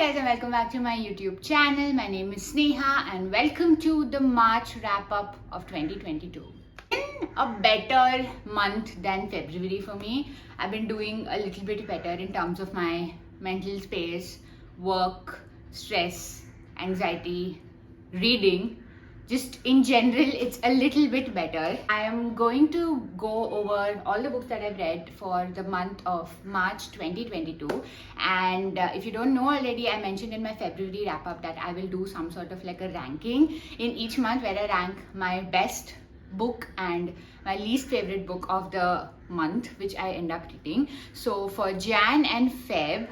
Guys, and welcome back to my YouTube channel. My name is Sneha and welcome to the March wrap-up of 2022. In a better month than February for me. I've been doing a little bit better in terms of my mental space, work, stress, anxiety, reading. Just in general, it's a little bit better. I am going to go over all the books that I've read for the month of March 2022. And if you don't know already, I mentioned in my February wrap up that I will do some sort of like a ranking in each month where I rank my best book and my least favorite book of the month, which I end up reading. So for Jan and Feb,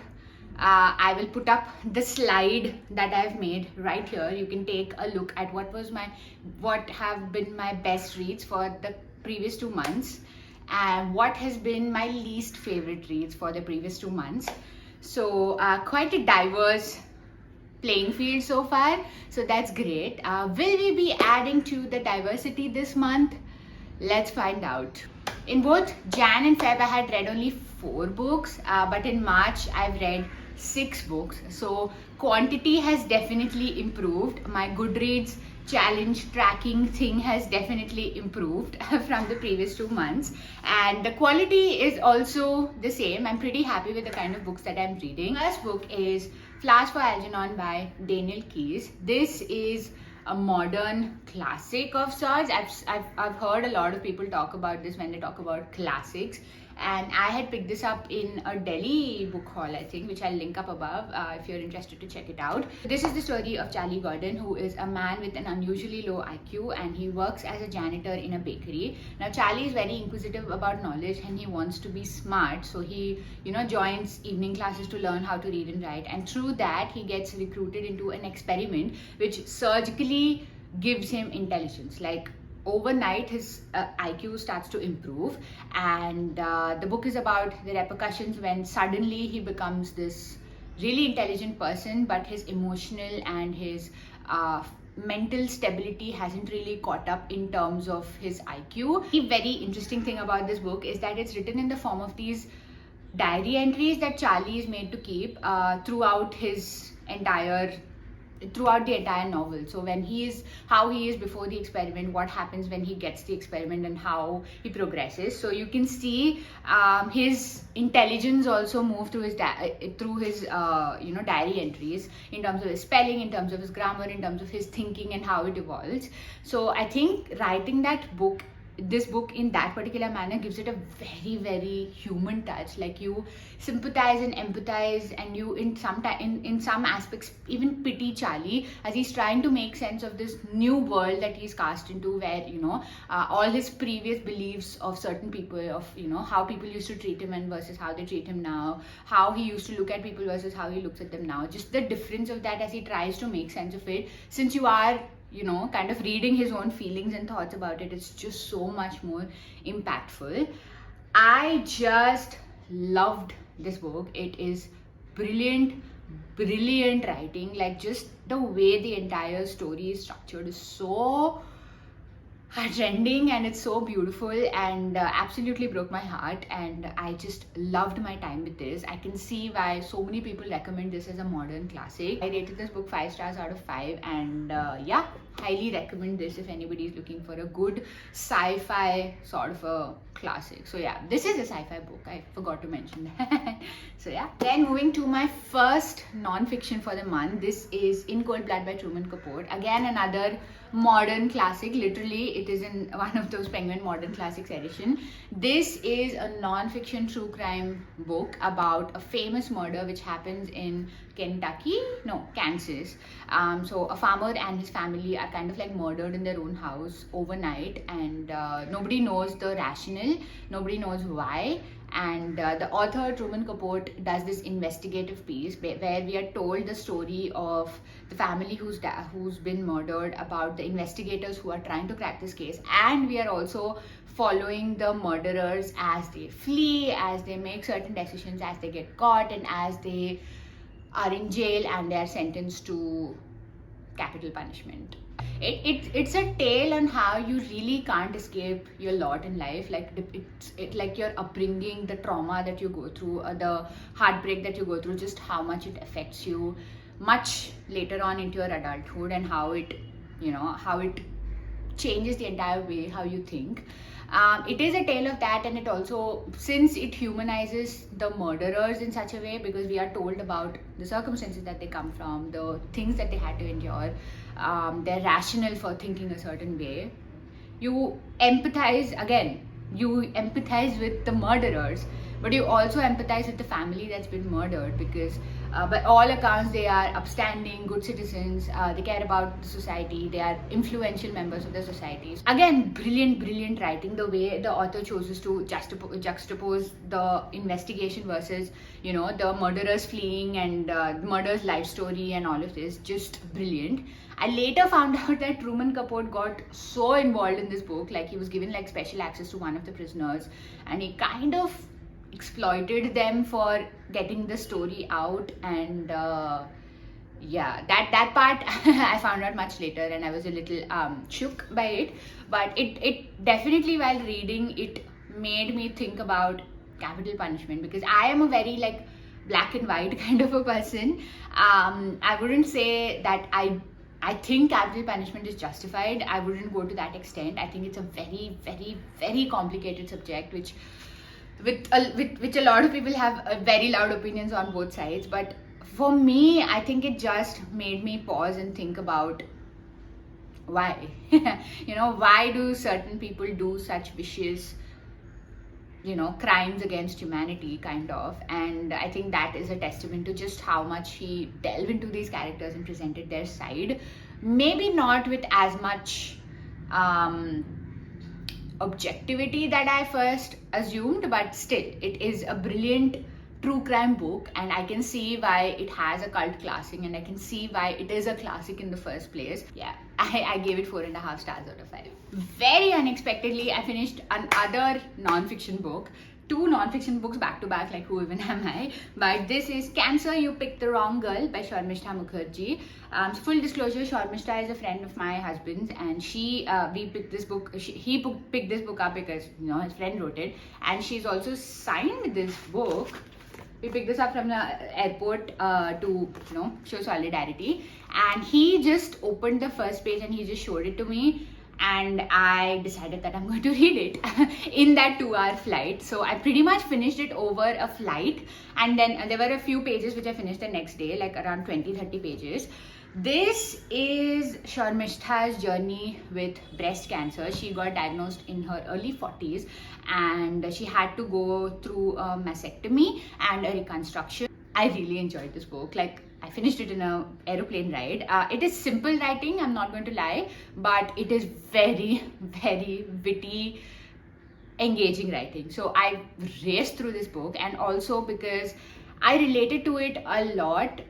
I will put up the slide that I've made right here. You can take a look at what have been my best reads for the previous 2 months and what has been my least favorite reads for the previous 2 months. So quite a diverse playing field so far, so that's great. Will we be adding to the diversity this month? Let's find out. In both Jan and Feb, I had read only 4 books, but in March, I've read 6 books. So quantity has definitely improved. My Goodreads challenge tracking thing has definitely improved from the previous 2 months. And the quality is also the same. I'm pretty happy with the kind of books that I'm reading. First book is Flowers for Algernon by Daniel Keyes. This is a modern classic of sorts. I've heard a lot of people talk about this when they talk about classics, and I had picked this up in a Delhi book hall, I think, which I'll link up above if you're interested to check it out. This is the story of Charlie Gordon, who is a man with an unusually low IQ, and he works as a janitor in a bakery. Now Charlie is very inquisitive about knowledge and he wants to be smart, so he joins evening classes to learn how to read and write, and through that he gets recruited into an experiment which surgically gives him intelligence. Like overnight his IQ starts to improve, and the book is about the repercussions when suddenly he becomes this really intelligent person, but his emotional and his mental stability hasn't really caught up in terms of his IQ. The very interesting thing about this book is that it's written in the form of these diary entries that Charlie is made to keep throughout the entire novel. So how he is before the experiment, what happens when he gets the experiment, and how he progresses. So you can see his intelligence also move through his diary entries, in terms of his spelling, in terms of his grammar, in terms of his thinking and how it evolves. So I think writing this book in that particular manner gives it a very, very human touch. Like you sympathize and empathize, and you in some aspects even pity Charlie as he's trying to make sense of this new world that he's cast into, where all his previous beliefs of certain people, of how people used to treat him and versus how they treat him now, how he used to look at people versus how he looks at them now, just the difference of that as he tries to make sense of it. Since you are kind of reading his own feelings and thoughts about it, it's just so much more impactful. I just loved this book. It is brilliant writing. Like, just the way the entire story is structured is so heartrending, and it's so beautiful, and absolutely broke my heart, and I just loved my time with this. I can see why so many people recommend this as a modern classic. I rated this book 5 stars out of 5, and highly recommend this if anybody is looking for a good sci-fi sort of a classic. So yeah, this is a sci-fi book, I forgot to mention that. So yeah, then moving to my first non-fiction for the month. This is In Cold Blood by Truman Capote. Again, another modern classic. Literally, it is in one of those Penguin Modern Classics edition. This is a non-fiction true crime book about a famous murder which happens in Kansas. So a farmer and his family are kind of like murdered in their own house overnight, and nobody knows the rationale, nobody knows why. And the author Truman Capote does this investigative piece where we are told the story of the family who's been murdered, about the investigators who are trying to crack this case, and we are also following the murderers as they flee, as they make certain decisions, as they get caught, and as they are in jail and they are sentenced to capital punishment. It's a tale on how you really can't escape your lot in life. Like it's like your upbringing, the trauma that you go through, the heartbreak that you go through, just how much it affects you. much later on into your adulthood, and how it, how it changes the entire way how you think. It is a tale of that, and it also, since it humanizes the murderers in such a way, because we are told about the circumstances that they come from, the things that they had to endure, their rationale for thinking a certain way. You empathize, again, you empathize with the murderers, but you also empathize with the family that's been murdered, because by all accounts they are upstanding, good citizens, they care about the society, they are influential members of the societies. Again, brilliant writing, the way the author chooses to juxtapose the investigation versus, the murderers fleeing, and the murderer's life story and all of this, just brilliant. I later found out that Truman Capote got so involved in this book, like he was given like special access to one of the prisoners, and he kind of exploited them for getting the story out. And yeah, that part I found out much later, and I was a little shook by it. But it definitely, while reading it, made me think about capital punishment, because I am a very like black and white kind of a person. I wouldn't say that I think capital punishment is justified. I wouldn't go to that extent. I think it's a very complicated subject, which a lot of people have very loud opinions on both sides. But for me, I think it just made me pause and think about why. Why do certain people do such vicious, crimes against humanity, kind of. And I think that is a testament to just how much he delved into these characters and presented their side, maybe not with as much objectivity that I first assumed, but still, it is a brilliant true crime book, and I can see why it has a cult classic, and I can see why it is a classic in the first place. Yeah, I gave it 4.5 stars out of 5. Very unexpectedly, I finished another non-fiction book. 2 non-fiction books back to back, like who even am I? But this is Cancer, You Picked the Wrong Girl by Sharmishta Mukherjee. So full disclosure, Sharmishta is a friend of my husband's, and we picked this book, he picked this book up because, his friend wrote it, and she's also signed this book. We picked this up from the airport to, show solidarity, and he just opened the first page and he just showed it to me, and I decided that I'm going to read it in that 2-hour flight. So I pretty much finished it over a flight, and then there were a few pages which I finished the next day, like around 20-30 pages. This is Sharmishta's journey with breast cancer. She got diagnosed in her early 40s, and she had to go through a mastectomy and a reconstruction. I really enjoyed this book. Like, I finished it in an aeroplane ride. It is simple writing, I'm not going to lie, but it is very witty, engaging writing. So I raced through this book, and also because I related to it a lot.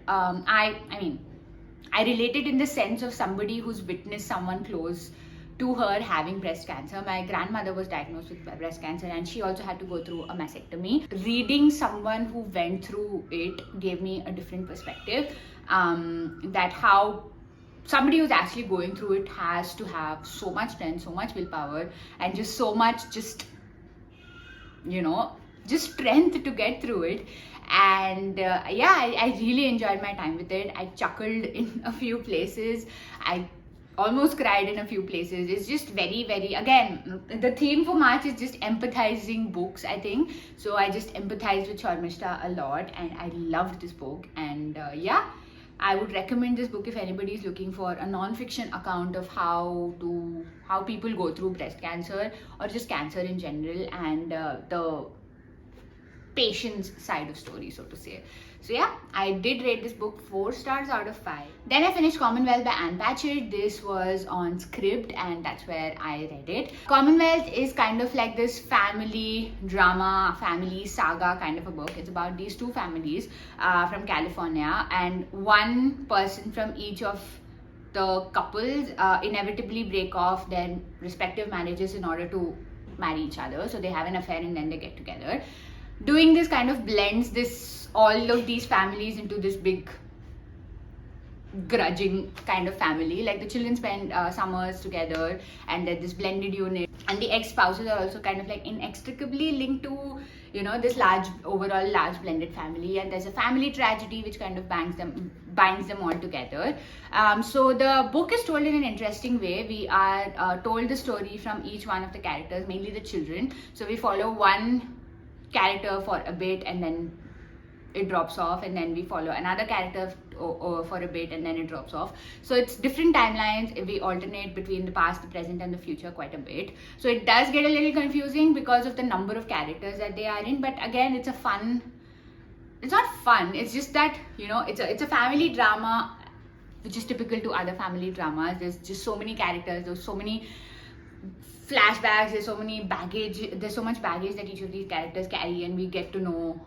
I related in the sense of somebody who's witnessed someone close to her having breast cancer. My grandmother was diagnosed with breast cancer, and she also had to go through a mastectomy. Reading someone who went through it gave me a different perspective, that how somebody who's actually going through it has to have so much strength, so much willpower, and just so much just strength to get through it. And I really enjoyed my time with it. I chuckled in a few places. I almost cried in a few places. It's just very, again, the theme for March is just empathizing books, I think. So I just empathized with Sharmishta a lot, and I loved this book. And I would recommend this book if anybody is looking for a non-fiction account of how people go through breast cancer or just cancer in general, and the patient's side of story, so to say. So yeah, I did rate this book 4 stars out of 5. Then I finished Commonwealth by Anne Patchett. This was on Scribd, and that's where I read it. Commonwealth is kind of like this family drama, family saga kind of a book. It's about these 2 families from California, and one person from each of the couples inevitably break off their respective marriages in order to marry each other. So they have an affair and then they get together. Doing this kind of blends all of these families into this big grudging kind of family. Like, the children spend summers together, and then this blended unit. and the ex-spouses are also kind of like inextricably linked to, you know, this overall large blended family, and there's a family tragedy which kind of binds them all together. So the book is told in an interesting way. We are told the story from each one of the characters, mainly the children. So we follow one character for a bit and then it drops off, and then we follow another character for a bit and then it drops off. So it's different timelines. We alternate between the past, the present and the future quite a bit. So it does get a little confusing because of the number of characters that they are in, but again, it's not fun, it's just that, you know, it's a family drama which is typical to other family dramas. There's just so many characters, there's so many flashbacks, there's so much baggage that each of these characters carry, and we get to know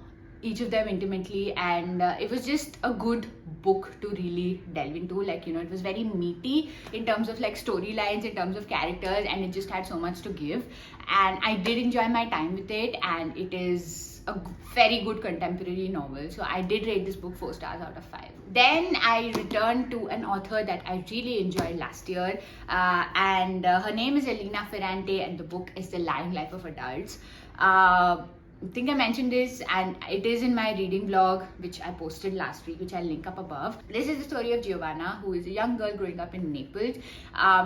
each of them intimately, and it was just a good book to really delve into. Like, you know, it was very meaty in terms of like storylines, in terms of characters, and it just had so much to give, and I did enjoy my time with it, and it is a very good contemporary novel. So I did rate this book 4 stars out of 5. Then I returned to an author that I really enjoyed last year, and her name is Elena Ferrante, and the book is The Lying Life of Adults. I think I mentioned this, and it is in my reading vlog which I posted last week, which I'll link up above. This is the story of Giovanna, who is a young girl growing up in Naples.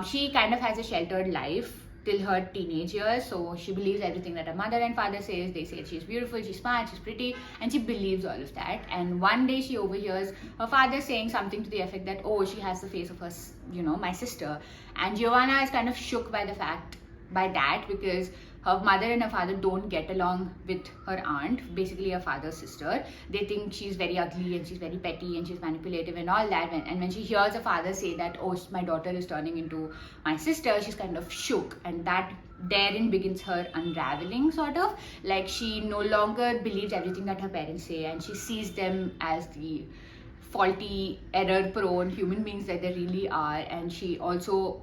She kind of has a sheltered life till her teenage years, so she believes everything that her mother and father says. They say she's beautiful, she's smart, she's pretty, and she believes all of that. And one day she overhears her father saying something to the effect that, oh, she has the face of her, you know, my sister. And Giovanna is kind of shook by that, because her mother and her father don't get along with her aunt, basically her father's sister. They think she's very ugly and she's very petty and she's manipulative and all that. And when she hears her father say that, oh, my daughter is turning into my sister, she's kind of shook. And that therein begins her unraveling, sort of. Like, she no longer believes everything that her parents say, and she sees them as the faulty, error-prone human beings that they really are. And she also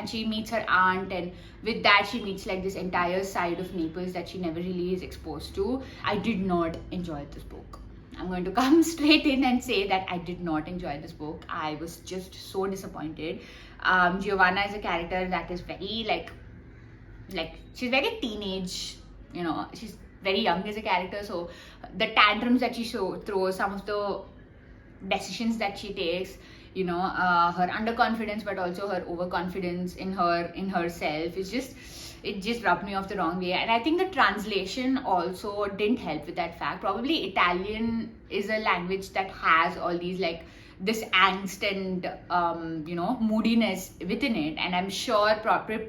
she meets her aunt, and with that she meets like this entire side of Naples that she never really is exposed to. I did not enjoy this book. I'm going to come straight in and say that I did not enjoy this book. I was just so disappointed. Giovanna is a character that is very like she's very teenage, you know, she's very young as a character. So the tantrums that she throws, some of the decisions that she takes, you know, her underconfidence but also her overconfidence in herself, it just rubbed me off the wrong way. And I think the translation also didn't help with that fact. Probably Italian is a language that has all these like this angst and you know, moodiness within it, and I'm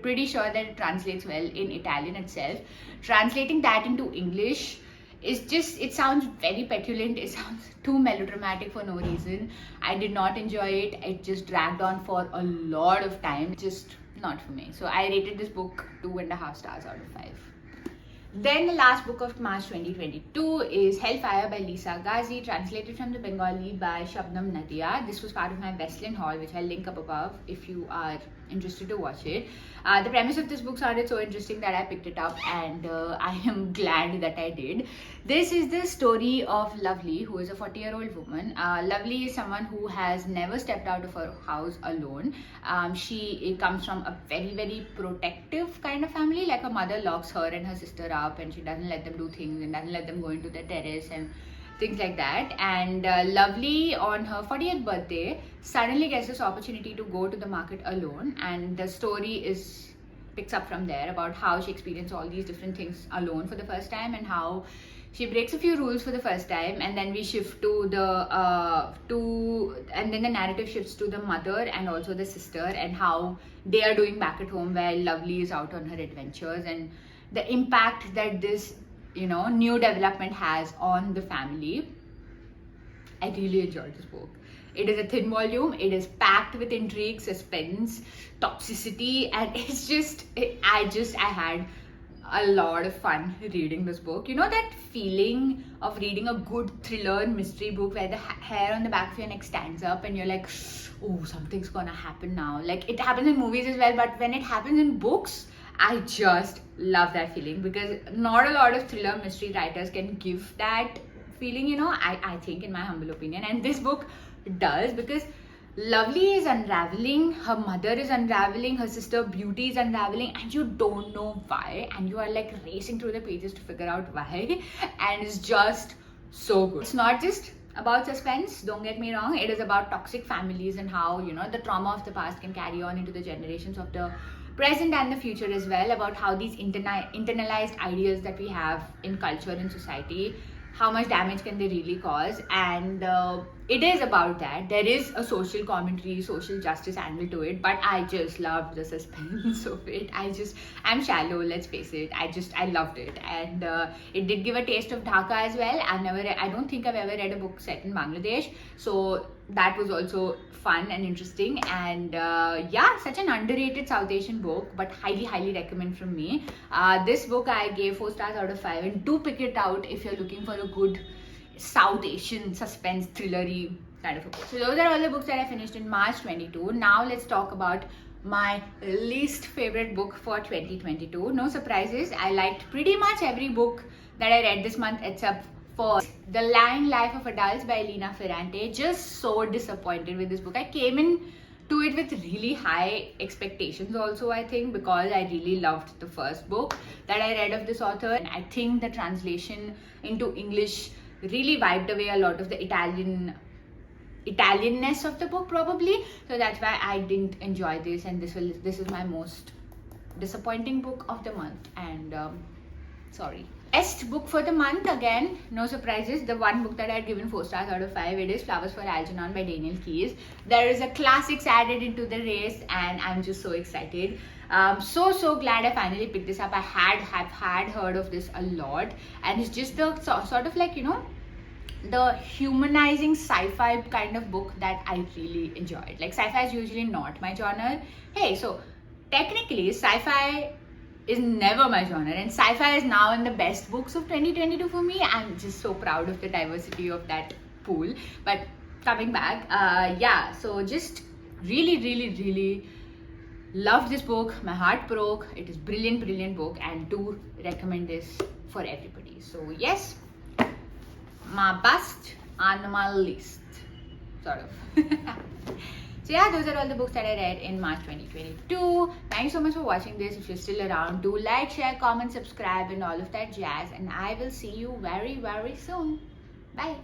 pretty sure that it translates well in Italian itself. Translating that into English is just, it sounds very petulant, it sounds too melodramatic for no reason. I did not enjoy it. It just dragged on for a lot of time. Just not for me. So I rated this book 2.5 stars out of 5. Then the last book of March 2022 is Hellfire by Lisa Ghazi, translated from the Bengali by Shabnam Nadia. This was part of my Westland haul, which I'll link up above if you are interested to watch it. The premise of this book sounded so interesting that I picked it up, and I am glad that I did. This is the story of Lovely, who is a 40-year-old woman. Lovely is someone who has never stepped out of her house alone. She comes from a very, very protective kind of family. Like, her mother locks her and her sister up, and she doesn't let them do things and doesn't let them go into the terrace and things like that. And Lovely, on her 40th birthday, suddenly gets this opportunity to go to the market alone, and the story picks up from there about how she experienced all these different things alone for the first time, and how she breaks a few rules for the first time. And then we shift to and then the narrative shifts to the mother and also the sister, and how they are doing back at home while Lovely is out on her adventures, and the impact that this, you know, new development has on the family. I really enjoyed this book. It is a thin volume. It is packed with intrigue, suspense, toxicity, and it's just, I had a lot of fun reading this book. You know that feeling of reading a good thriller mystery book where the hair on the back of your neck stands up and you're like, oh, something's gonna happen now. Like, it happens in movies as well, but when it happens in books, I just love that feeling, because not a lot of thriller mystery writers can give that feeling, you know, I think, in my humble opinion. And this book does, because Lovely is unraveling, her mother is unraveling, her sister Beauty is unraveling, and you don't know why, and you are like racing through the pages to figure out why, and it's just so good. It's not just about suspense, don't get me wrong, it is about toxic families and how, you know, the trauma of the past can carry on into the generations of the present and the future as well, about how these internalized ideas that we have in culture and society, how much damage can they really cause. And it is about that. There is a social commentary, social justice angle to it, but I just loved the suspense of it. I'm shallow, let's face it. I loved it. And it did give a taste of Dhaka as well. I don't think I've ever read a book set in Bangladesh, so that was also fun and interesting. And yeah, such an underrated South Asian book, but highly recommend from me. This book I gave 4 stars out of 5, and do pick it out if you're looking for a good South Asian suspense thrillery kind of a book. So those are all the books that I finished in March 22. Now let's talk about my least favorite book for 2022. No surprises, I liked pretty much every book that I read this month except for The Lying Life of Adults by Elena Ferrante. Just so disappointed with this book. I came in to it with really high expectations also, I think, because I really loved the first book that I read of this author, and I think the translation into English really wiped away a lot of the Italianness of the book probably, so that's why I didn't enjoy this, and this is my most disappointing book of the month. And sorry. Best book for the month, again, no surprises. The one book that I had given 4 stars out of 5, it is Flowers for Algernon by Daniel Keyes. There is a classics added into the race, and I'm just so excited. So glad I finally picked this up. I have had heard of this a lot, and it's just the sort of like, you know, the humanizing sci-fi kind of book that I really enjoyed. Like, sci-fi is usually not my genre. Hey, so technically sci-fi is never my genre, and sci-fi is now in the best books of 2022 for me. I'm just so proud of the diversity of that pool. But coming back, yeah, so just really loved this book. My heart broke. It is brilliant book, and do recommend this for everybody. So yes, my best on my list, sort of. So yeah, those are all the books that I read in March 2022. Thank you so much for watching this. If you're still around, do like, share, comment, subscribe, and all of that jazz. And I will see you very soon. Bye.